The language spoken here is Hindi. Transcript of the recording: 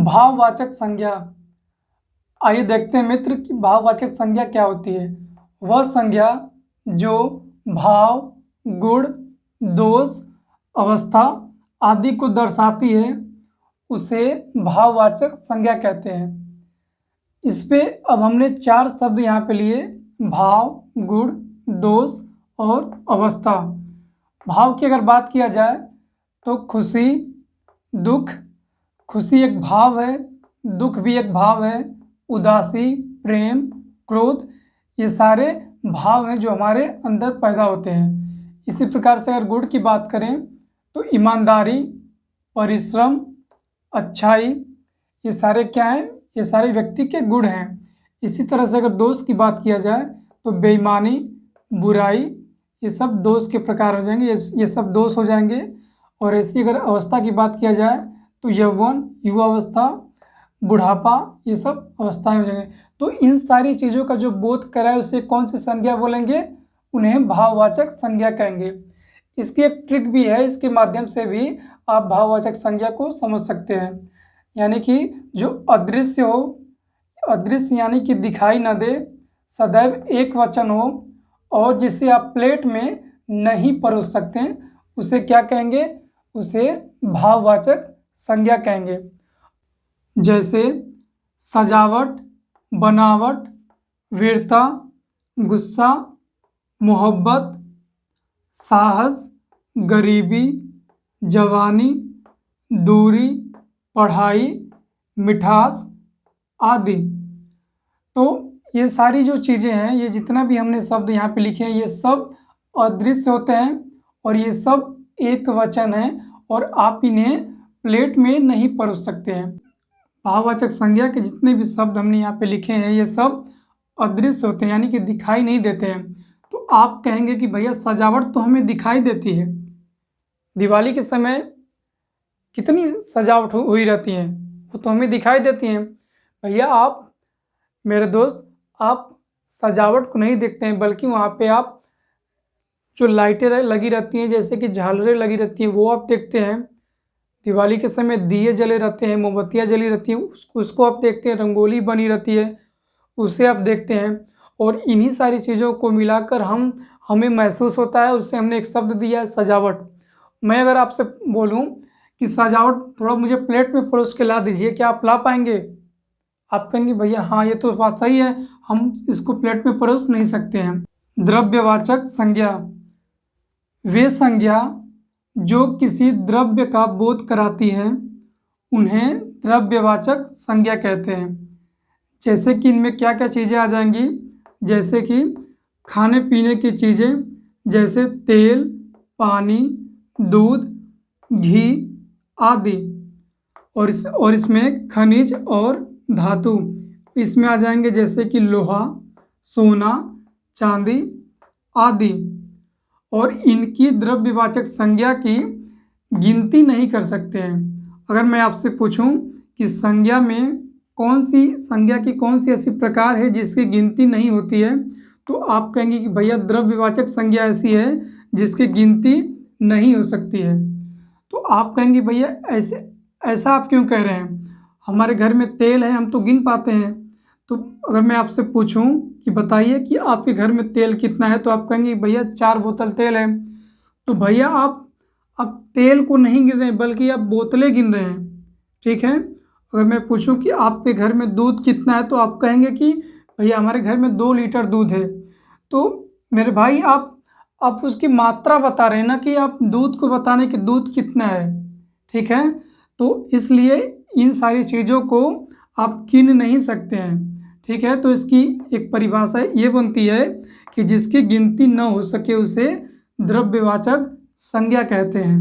भाववाचक संज्ञा। आइए देखते हैं मित्र कि भाववाचक संज्ञा क्या होती है। वह संज्ञा जो भाव, गुण, दोष, अवस्था आदि को दर्शाती है उसे भाववाचक संज्ञा कहते हैं। इस पे अब हमने 4 शब्द यहाँ पे लिए, भाव, गुण, दोष और अवस्था। भाव की अगर बात किया जाए तो खुशी, दुख, खुशी एक भाव है, दुख भी एक भाव है, उदासी, प्रेम, क्रोध, ये सारे भाव हैं जो हमारे अंदर पैदा होते हैं। इसी प्रकार से अगर गुण की बात करें तो ईमानदारी, परिश्रम, अच्छाई, ये सारे क्या हैं? ये सारे व्यक्ति के गुण हैं। इसी तरह से अगर दोष की बात किया जाए तो बेईमानी, बुराई, ये सब दोष के प्रकार हो जाएंगे, ये सब दोष हो जाएंगे। और ऐसी अगर अवस्था की बात किया जाए तो यौवन, युवावस्था, बुढ़ापा, ये सब अवस्थाएं हो जाएंगे। तो इन सारी चीज़ों का जो बोध कराए उसे कौन सी संज्ञा बोलेंगे? उन्हें भाववाचक संज्ञा कहेंगे। इसकी एक ट्रिक भी है, इसके माध्यम से भी आप भाववाचक संज्ञा को समझ सकते हैं। यानी कि जो अदृश्य हो, अदृश्य यानी कि दिखाई न दे, सदैव एक वचन हो और जिसे आप प्लेट में नहीं परोस सकते, उसे क्या कहेंगे? उसे भाववाचक संज्ञा कहेंगे। जैसे सजावट, बनावट, वीरता, गुस्सा, मोहब्बत, साहस, गरीबी, जवानी, दूरी, पढ़ाई, मिठास आदि। तो ये सारी जो चीज़ें हैं, ये जितना भी हमने शब्द यहाँ पे लिखे हैं, ये सब अदृश्य होते हैं और ये सब एक वचन है और आप इन्हें प्लेट में नहीं परोस सकते हैं। भाववाचक संज्ञा के जितने भी शब्द हमने यहाँ पे लिखे हैं ये सब अदृश्य होते हैं, यानी कि दिखाई नहीं देते हैं। तो आप कहेंगे कि भैया सजावट तो हमें दिखाई देती है, दिवाली के समय कितनी सजावट हुई रहती है, वो तो हमें दिखाई देती हैं। भैया आप, मेरे दोस्त, आप सजावट को नहीं देखते हैं, बल्कि वहाँ पे आप जो लाइटें लगी रहती हैं, जैसे कि झालरें लगी रहती हैं, वो आप देखते हैं। दिवाली के समय दिए जले रहते हैं, मोमबत्तियाँ जली रहती हैं, उसको आप देखते हैं। रंगोली बनी रहती है, उसे आप देखते हैं। और इन्हीं सारी चीज़ों को मिलाकर हमें महसूस होता है, उससे हमने एक शब्द दिया है सजावट। मैं अगर आपसे बोलूँ कि सजावट थोड़ा मुझे प्लेट में परोस के ला दीजिए, क्या आप ला पाएंगे? आप कहेंगे भैया हाँ ये तो बात सही है, हम इसको प्लेट में परोस नहीं सकते हैं। द्रव्यवाचक संज्ञा। वे संज्ञा जो किसी द्रव्य का बोध कराती है उन्हें द्रव्यवाचक संज्ञा कहते हैं। जैसे कि इनमें क्या क्या चीज़ें आ जाएंगी? जैसे कि खाने पीने की चीज़ें, जैसे तेल, पानी, दूध, घी आदि। और इसमें खनिज और धातु इसमें आ जाएंगे, जैसे कि लोहा, सोना, चांदी आदि। और इनकी द्रव्यवाचक संज्ञा की गिनती नहीं कर सकते हैं। अगर मैं आपसे पूछूं कि संज्ञा की कौन सी ऐसी प्रकार है जिसकी गिनती नहीं होती है, तो आप कहेंगे कि भैया द्रव्यवाचक संज्ञा ऐसी है जिसकी गिनती नहीं हो सकती है। तो आप कहेंगे भैया ऐसा आप क्यों कह रहे हैं? हमारे घर में तेल है, हम तो गिन पाते हैं। तो अगर मैं आपसे पूछूं कि बताइए कि आपके घर में तेल कितना है, तो आप कहेंगे भैया 4 बोतल तेल है। तो भैया आप तेल को नहीं गिन रहे हैं, बल्कि आप बोतलें गिन रहे हैं, ठीक है। अगर मैं पूछूं कि आपके घर में दूध कितना है, तो आप कहेंगे कि भैया हमारे घर में 2 लीटर दूध है। तो मेरे भाई आप उसकी मात्रा बता रहे हैं ना, कि आप दूध को बताने कि दूध कितना है, ठीक है। तो इसलिए इन सारी चीज़ों को आप गिन नहीं सकते हैं, ठीक है। तो इसकी एक परिभाषा ये बनती है कि जिसकी गिनती न हो सके उसे द्रव्यवाचक संज्ञा कहते हैं।